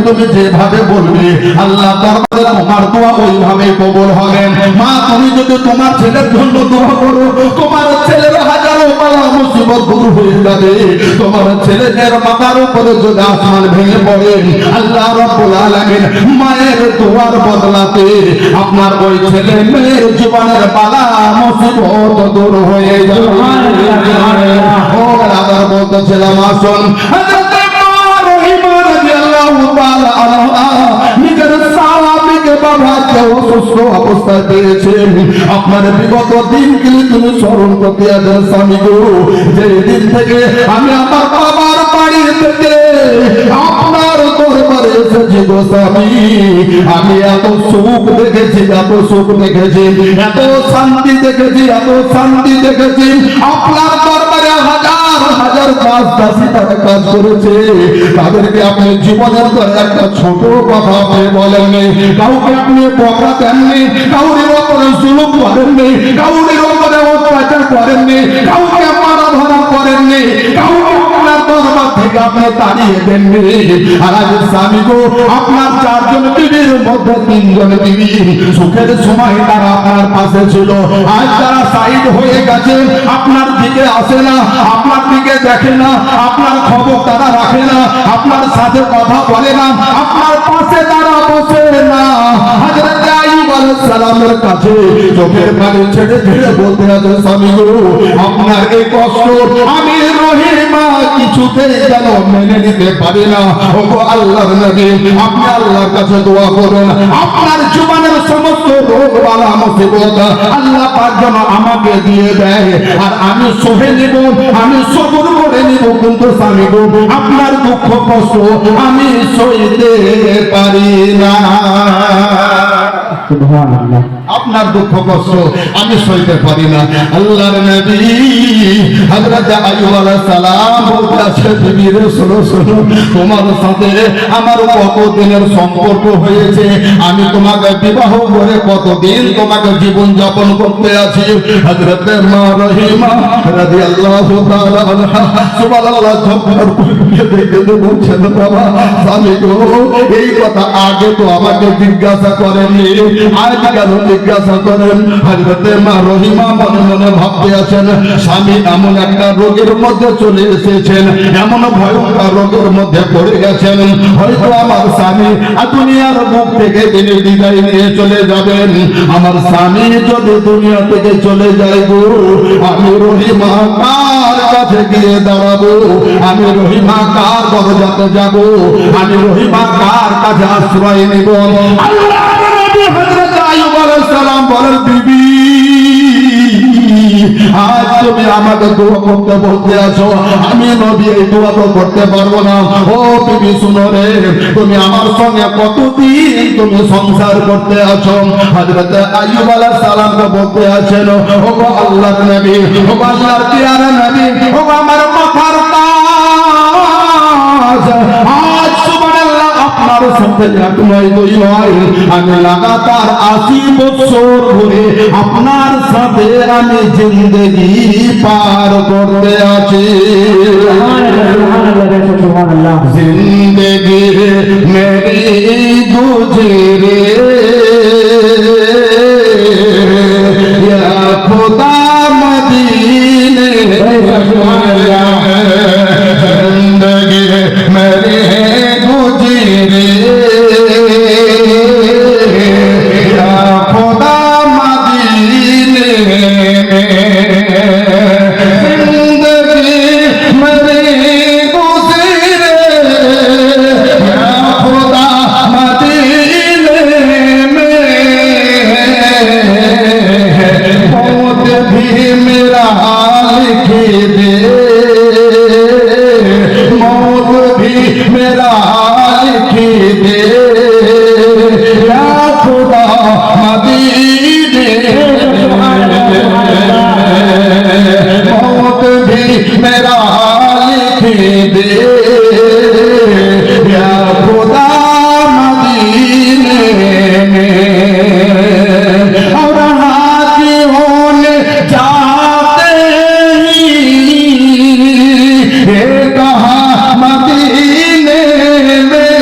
তুমি যেভাবে বলবে আল্লাহ দরবারে তোমার দোয়া ওইভাবে কবুল হবে। মা তুমি যদি তোমার ছেলের জন্য দোয়া করো, তোমার ছেলের হাজারো বালা মুসিবত দূর হয়ে যাবে। তোমার ছেলের মাথার উপরে যদি আসমান ভেঙে পড়ে, আল্লাহ রাব্বুল আলামিন মায়ের দোয়ার বদলাতে আপনার ওই ছেলে মেয়ের জীবনের বালা মুসিবত দূর হয়ে যাবে। ও আবার বলতেছিলাম আসুন হযরত মা রহিমা রাদিয়াল্লাহু তাআলা আনহা নিজের স্বামীকে বাবা কেউ অসুস্থ অবস্থায় পেয়েছেন। আপনার বিগত দিনগুলি তুমি স্মরণ করতে আছেন স্বামী গো, যে দিন থেকে আমি আমার বাবার বাড়ি থেকে আপনার দরবারে এসেছি গো স্বামী, আমি এত সুখ দেখেছি, এত সুখ দেখেছি, এত শান্তি দেখেছি, এত শান্তি দেখেছি। আপনার দরবারে হাজার হাজার কাজ দাসী তারা কাজ করেছে, তাদেরকে আপনি জীবনের একটা ছোট কথা আপনি বলেননি, কাউকে আপনি বকা দেননি, কাউরির ওপরে জুলুম করেননি, কাউরির ওপরে অত্যাচার করেননি, কাউকে মারা ধরা করেননি, কাউকে আপনার দরবার থেকে আপনি তাড়িয়ে দেননি। আর আজ স্বামী গো, আপনার চারজন বিবির মধ্যে তিনজন বিবি সুখের সময় তারা আপনার পাশে ছিল, আজ তারা সাইড হয়ে গেছে, আপনার দিকে আসে না, আপনার দিকে দেখে না, আপনার খবর তারা রাখে না, আপনার সাথে কথা বলে না, আপনার পাশে তারা বসে না। হযরত আইয়ুব আলাইহিস সালামের কাছে চোখের পানি ছেড়ে ছেড়ে বলতে আছে স্বামী গো, আপনার এই কষ্ট আমি রহিমা কিছুতেই যেন মেনে নিতে পারি না। ওগো আল্লাহর নবী, আপনি আল্লাহর কাছে দোয়া করুন, আপনার জীবনের সমস্ত রোগ বালা মুসিবত আল্লাহ পাক যেন আমাকে দিয়ে দেয়, আর আমি সহে নিব, আমি সবর করে নিব। কিন্তু স্বামী গো, আপনার দুঃখ কষ্ট আমি সইতে পারি না। সুবহানাল্লাহ, আপনার দুঃখ কষ্ট আমি সইতে পারি না। আল্লাহর নবী হযরত আইয়ুব আলাইহিস সালাম বলতে আছে, বিবি রে শোনো শোনো, তোমার সাথে আমার কতদিনের সম্পর্ক হয়েছে, আমি তোমাকে বিবাহ করে কতদিন তোমাকে জীবন যাপন করতে আছি। হযরত মা রহিমা রাদিয়াল্লাহু তাআলা আনহা সুবহানাল্লাহ জব্বার করে দেখে বলছেন, বাবা স্বামী গো, এই কথা আগে তো আমাকে জিজ্ঞাসা করেননি, আজ কেন জিজ্ঞাসা করেন? হযরত মা রহিমা মনে মনে ভাবতে আছেন, স্বামী এমন একটা রোগের মধ্যে চলে এসেছেন, এমন ভয়ঙ্কর রোগের মধ্যে পড়ে গেছেন, হয়তো আমার স্বামী দুনিয়ার মুখ থেকে তিনি বিদায় নিয়ে চলে যাবেন। আমার স্বামী যদি দুনিয়া থেকে চলে যায় গো, আমি রহিমা কার কাছে গিয়ে দাঁড়াবো? আমি রহিমা কার দরজাতে যাব? আমি রহিমা কার কাছে আশ্রয় নেব? আল্লাহর নবী হযরত আইয়ুব আলাইহিস সালাম বলেন, বিবি আজ তুমি আমাকে দোয়া করতে বলতে আছো, আমি নবী এই দোয়া তো করতে পারবো না। ও বিবি শুনো রে, তুমি আমার সঙ্গে কতদিন তুমি সংসার করতে আছো? হযরত আইয়ুব আলাইহিস সালামকে বলতে আছেন, ও গো আল্লাহর নবী, ও গো আল্লাহর প্রিয় নবী, ও গো আমার মাথার তাজ, আজ সুবহানাল্লাহ আপনার সাথে এক নয় দুই নয়, আমি লাগাতার 80 বছর ধরে আপনার সাথে আমি জিন্দগি পার করতে আছি। জিন্দগি মেরি গুজরে ইয়া খুদা মদীনে, জিন্দগি মেরি গুজরে ইয়া খুদা মদীনে, জিন্দগি মেরি গুজরে ইয়া খুদা মদীনে में, मौत भी मेरा लिख दे, मौत भी मेरा लिख दे, या खुदा मदीने, मौत भी मेरा लिख दे, या खुदा मदीने में। और हाजी होने जाते ही ये कहा मदीने में,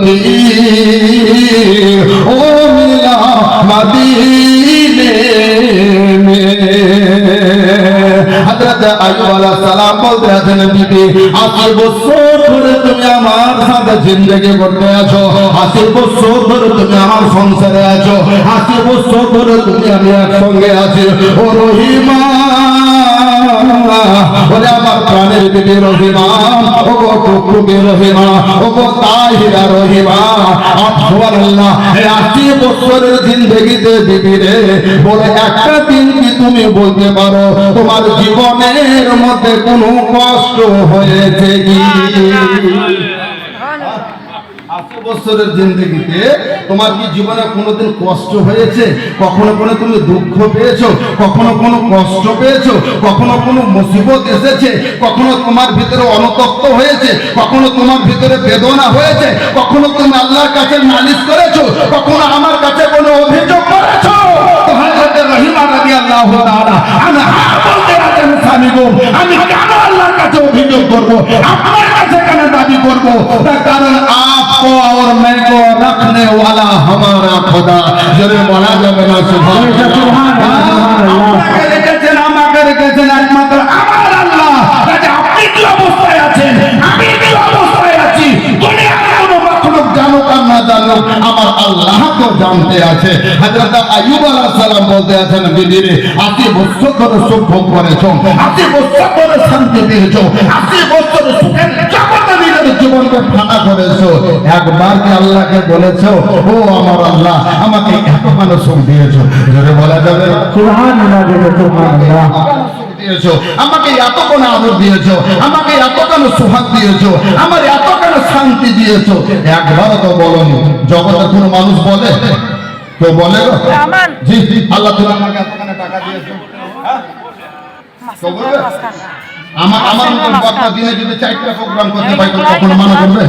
की ओ मिला मदीने में। हजरत अय्यूब अलैहिस सलाम बोलते আছেন বিবি 80 বছর ধরে তুমি আমার সাথে জিন্দেগি করতে আছো, 80 বছর ধরে তুমি আমার সংসারে আছো, 80 বছর ধরে তুমি আমি একসঙ্গে আছি। ও রহিমা, ওরে আমার প্রাণের বিবি রহিমা, ও গো টুকটুকি রহিমা, ও গো তাহিরা রহিমা, সুবহানাল্লাহ। এই 80 বছরের জিন্দেগিতে বিবি রে বলে একটা দিন কি তুমি বলতে পারো তোমার জীবনের মধ্যে কোনো কষ্ট হয়েছে কি? 80 বছরের জিন্দেগিতে তোমার কি জীবনে কোনোদিন কষ্ট হয়েছে? কখনো কোনো তুমি দুঃখ পেয়েছো? কখনো কোনো কষ্ট পেয়েছো? কখনো কোনো মুসিবত এসেছে? কখনো তোমার ভিতরে অনুতপ্ত হয়েছে? কখনো তোমার ভিতরে বেদনা হয়েছে? কখনো তুমি আল্লাহর কাছে নালিশ করেছো? কখনো আমার কাছে কোনো অভিযোগ করেছো? তো হযরত রহিমা রাদিয়াল্লাহু তাআলা আনহা বলতে আছেন স্বামী গো, আমি কেন আল্লাহর কাছে অভিযোগ করব, আপনার কাছে কেন দাবি করব? তার কারণ आपको और मैं को रखने वाला हमारा खुदा। जरे बोला जाবে না সুবহানাল্লাহ। আপনাকে রেখেছেন, আমাকে রেখেছেন একমাত্র আমার আল্লাহ। কাজে আপনি কি অবস্থায় আছেন, আমি কি অবস্থায় আছি, দুনিয়ার কোনো মাখলুক জানুক আর না জানুক, আমার আল্লাহ তো জানতে আছে। হযরত আইয়ুব আলাইহিস সালাম বলতে আছেন বিবি রে 80 বছর ধরে সুখ ভোগ করেছো, 80 বছর ধরে শান্তি পেয়েছো, 80 বছর সুখের জগতে নিজের জীবনকে ফাঁকা করেছো, একবার কি আল্লাহকে বলেছো ও আমার আল্লাহ আমাকে এত ভালো সুখ দিয়েছো? জোরে বলা যাবে সুবহানাল্লাহ, সুবহানাল্লাহ। দিয়েছো আমাকে, এত কোন আদর দিয়েছো আমাকে, এত কেন সুহাগ দিয়েছো, আমার এত কেন শান্তি দিয়েছো? একবার তো বলোনি। জগতে কোন মানুষ বলে? কেউ বলে গো? জি জি, আল্লাহ তুমি আমাকে এতখানি টাকা দিয়েছো, হ্যাঁ কেউ বলবে? আমার মতন বক্তা দিনে যদি 4টা প্রোগ্রাম করতে পাই তো কখনো মানা করবে?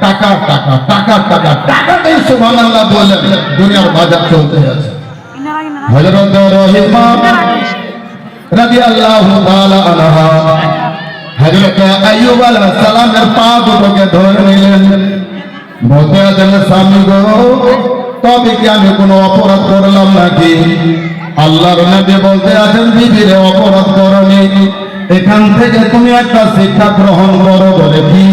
টাকা টাকা টাকা টাকা টাকাটাই সুবহানাল্লাহ বলে দুনিয়ার বাজার চলতে আছে। হযরত রহিমা রাদিয়াল্লাহু তাআলা আনহা হযরত আইয়ুব আলাইহিস সালামের পা দুটোকে ধরে নিলেন, বলতে আছেন স্বামী গো, তবে কি আমি কোনো অপরাধ করলাম নাকি? আল্লাহর নবী বলতে আছেন বিবি রে অপরাধ করনি, এখান থেকে তুমি একটা শিক্ষা গ্রহণ করো। বলে কি?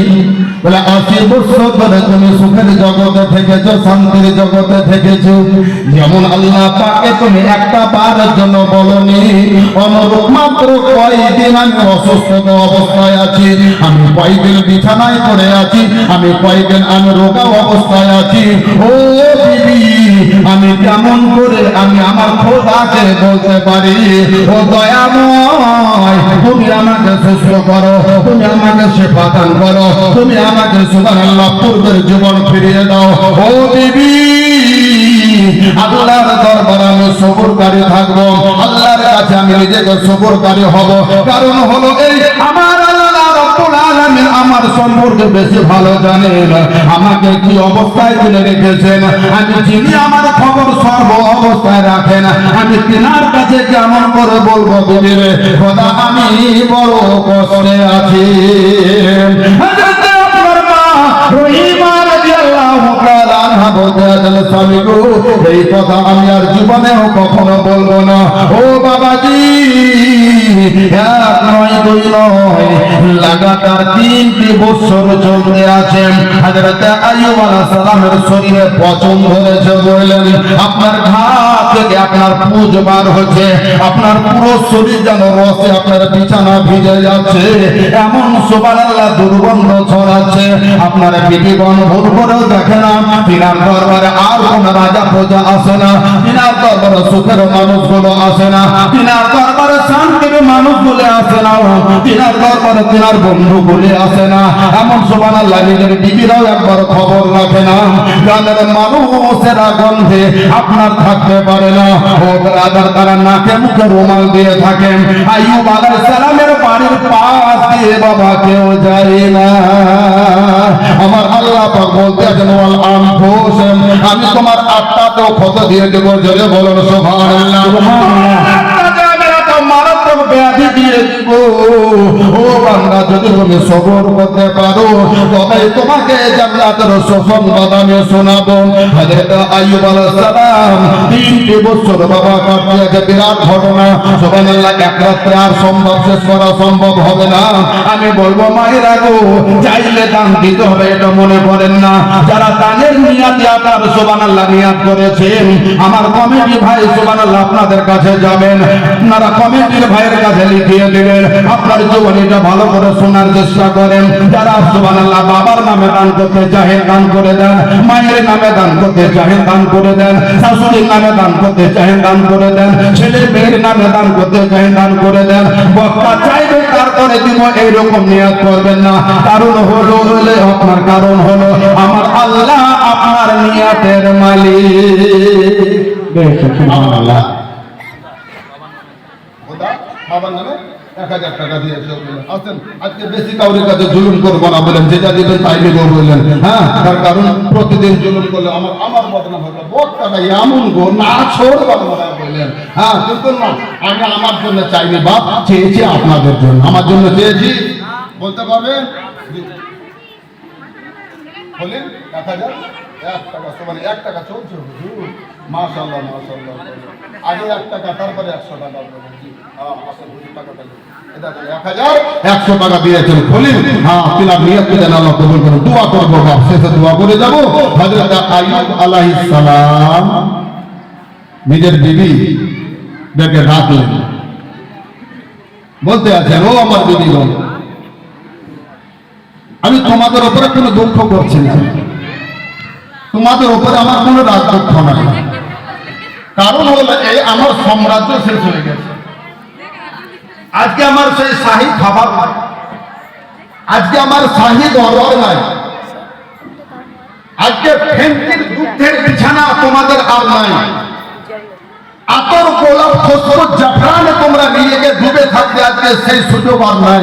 বলে 80 বছর ধরে তুমি সুখের জগতে থেকেছো, শান্তির জগতে থেকেছো, যেমন আল্লাহ পাকে তুমি একটা বারের জন্য বলনি অনুরূপ মাত্র কয়দিন আমি অসুস্থ অবস্থায় আছি, আমি কয়দিন বিছানায় পড়ে আছি, আমি কয়দিন আমি রোগা অবস্থায় আছি। ও বিবি, আমি কেমন করে আমি আমার খোদাকে বলতে পারি ও দয়াময় তুমি আমাকে সুস্থ করো, তুমি আমাকে শিফা দান করো, তুমি আমাকে সুবহানাল্লাহ পূর্বের জীবন ফিরিয়ে দাও। ও বিবি, আল্লাহর দরবারে আমি সবরকারী থাকবো, আল্লাহর কাছে আমি নিজেকে সবরকারী হব। কারণ হলো এই, আমার আল্লাহ রাব্বুল আলামিন আমার সম্পর্কে বেশি ভালো জানেন, আমাকে কি অবস্থায় তিনি রেখেছেন, আমি যিনি আমার খবর সর্ব অবস্থায় রাখেন, আমি তিনার কাছে কেমন করে বলবো বিবি রে খোদা আমি বড় কষ্টে আছি। হযরত আপনার মা রহিমা রাদিয়াল্লাহু তাআলা আনহা বলতে আছেন স্বামী গো, এই কথা আমি আর জীবনেও কখনো বলবো না। ও বাবাজি, এক নয় দুই নয়, লাগাতার 3টি বছর চলতে আছে। হযরত আইয়ুব আলাইহিস সালামের শরীরে পচন ধরেছে, বললেন আপনার ঘা থেকে আপনার পুঁজ বার হচ্ছে, আপনার পুরো শরীর যেন রসে আপনার বিছানা ভিজে যাচ্ছে, এমন সুবহানাল্লাহ দুর্গন্ধ ছড়াচ্ছে। আপনার বিবিগণ ভুল করেও দেখে না, তিনার দরবারে আর কোন রাজা প্রজা আসে না, তিনার দরবারে সুখের মানুষগুলো আসে না, তিনার দরবারে শান্তির মানুষগুলো আসে না, তিনার দরবারে তিনার বন্ধুগুলি আসে না। এমন সুবহানাল্লাহ নিজের বিবিরাও একবার খবর রাখে না, গ্রামের মানুষেরা গন্ধে আপনার থাকতে পারে না, ও রাজার তারা নাকে মুখে রুমাল দিয়ে থাকেন। আইয়ুব আলাইহিস সালামের বাড়ির পাশ দিয়ে বাবা কেউ যায় না। আমার আল্লাহ পাক বলতে আছেন ওয়াল আনফুস, আমি তোমার আত্মাকেও ক্ষত দিয়ে দেব। জোরে বলুন সুবহানাল্লাহ। মারাত্মক ব্যাধি দিয়ে দিব। ও বান্দা, যদি তুমি সবর করতে পারো তবে তোমাকে জান্নাতের সুসংবাদ আমি শোনাবো। হযরত আইয়ুব আলাইহিস সালাম 3 বছর বাবা কাটিয়েছে, বিরাট ঘটনা। সুবহানাল্লাহ, এক রাত্রে আর শেষ করা সম্ভব হবে না। আমি বলবো মায়েরা গো, চাইলে দান দিতে হবে, এটা মনে করেন না। যারা দানের নিয়াতে আপনার সুবহানাল্লাহ নিয়াত করেছেন, আমার কমিটি ভাই সুবহানাল্লাহ আপনাদের কাছে যাবেন, আপনারা কমিটির ভাইয়ের কাছে লিখিয়ে দিবেন। আপনার জীবনীটা ভালো করে শোনার চেষ্টা করেন। যারা সুবহানাল্লাহ বাবার নামে দান করতে চাহেন দান করে দেন, মায়ের নামে দান করতে চাহেন দান করে দেন, শাশুড়ির নামে দান করতে চাহেন দান করে দেন, ছেলে মেয়ের নামে দান করতে চাহেন দান করে দেন। বক্তা চাইবে তারপরে দিব, এইরকম নিয়াত করবেন না। কারণ হলো আপনার কারণ হলো আমার আল্লাহ আপনার নিয়াতের মালিক। সুবহানাল্লাহ। বাবার নামে 1000 টাকা দিয়েছে। আসেন, আজকে বেশি কাউরের কাছে জুলুম করবো না, বলেন যেটা দিবেন তাই দেবো বললেন। হ্যাঁ, তার কারণ প্রতিদিন জুলুম করলে আমার বদনাম হবে। বক্তাটা এমন গো না ছোড় বললেন। হ্যাঁ, কিন্তু না, আমি আমার জন্য চাইনি বাপ, চেয়েছি আপনাদের জন্য। আমার জন্য চেয়েছি, বলতে পারবেন? বলেন 1000 1 টাকা, মানে 1 টাকা চলছে। মাশাআল্লাহ মাশাআল্লাহ। আগে 1 টাকা, তারপরে 100 টাকা। এটা 100 টাকা দিয়েছেন খলিল। হ্যাঁ, তিনার নিয়ত যেন আল্লাহ কবুল করুন। দোয়া করবো বাপ, শেষে দোয়া করে যাব। হযরত আইয়ুব আলাইহিস সালাম নিজের বিবি ডেকে ডাকলেন, বলতে আছেন, ও আমার বিবি, আমি তোমাদের উপরে কোনো দুঃখ করছি না, তোমাদের উপরে আমার কোনো রাগ দুঃখ নাই। কারণ হলো এই আমার সাম্রাজ্য শেষ হয়ে গেছে। আজকে আমার সেই শাহী খাবার নাই, আজকে আমার শাহী দরবার নাই, আজকে ফেন্টির দুধের বিছানা তোমাদের আর নাই, আতর গোলাপ খুশবু জাফরানে তোমরা নিয়ে গিয়ে ডুবে থাকতে আজকে সেই সুযোগ আর নাই।